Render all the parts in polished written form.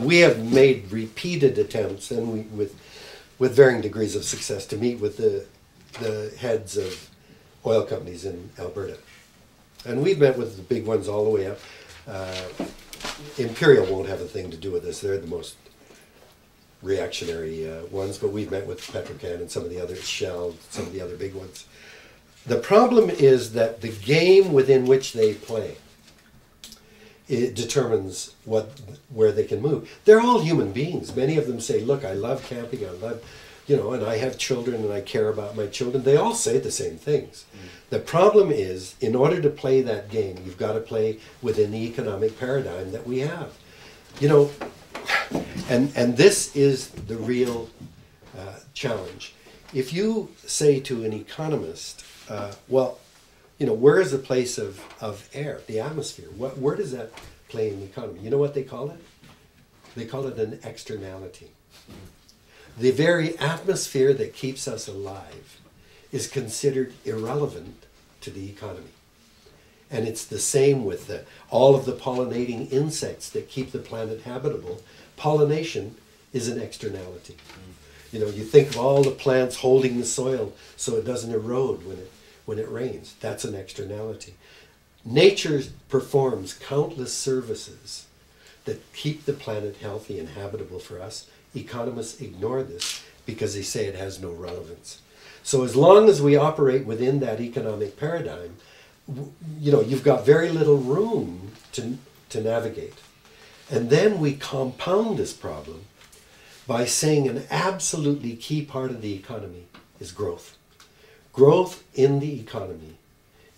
We have made repeated attempts, and with varying degrees of success, to meet with the heads of oil companies in Alberta. And we've met with the big ones all the way up. Imperial won't have a thing to do with this. They're the most reactionary ones, but we've met with Petrocan and some of the other Shell, some of the other big ones. The problem is that the game within which they play, it determines where they can move. They're all human beings. Many of them say, look, I love camping, I love, and I have children and I care about my children. They all say the same things. The problem is, in order to play that game, you've got to play within the economic paradigm that we have. And this is the real challenge. If you say to an economist, where is the place of air, the atmosphere? Where does that play in the economy? You know what they call it? They call it an externality. The very atmosphere that keeps us alive is considered irrelevant to the economy. And it's the same with all of the pollinating insects that keep the planet habitable. Pollination is an externality. You think of all the plants holding the soil so it doesn't erode when it rains. That's an externality. Nature performs countless services that keep the planet healthy and habitable for us. Economists ignore this because they say it has no relevance. So as long as we operate within that economic paradigm, you've got very little room to navigate. And then we compound this problem by saying an absolutely key part of the economy is growth. Growth in the economy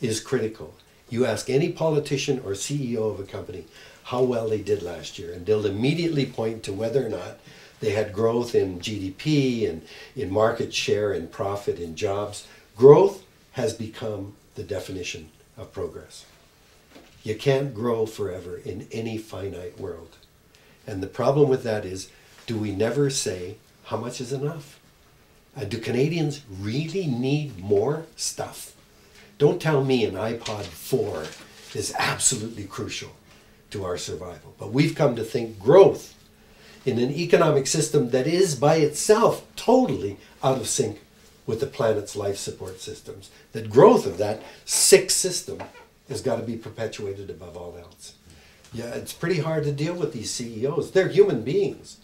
is critical. You ask any politician or CEO of a company how well they did last year, and they'll immediately point to whether or not they had growth in GDP and in market share and profit in jobs. Growth has become the definition of progress. You can't grow forever in any finite world. And the problem with that is, do we never say how much is enough? Do Canadians really need more stuff? Don't tell me an iPod 4 is absolutely crucial to our survival. But we've come to think growth in an economic system that is by itself totally out of sync with the planet's life support systems. That growth of that sick system has got to be perpetuated above all else. Yeah, it's pretty hard to deal with these CEOs. They're human beings.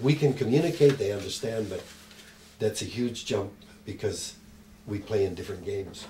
We can communicate, they understand, but that's a huge jump because we play in different games.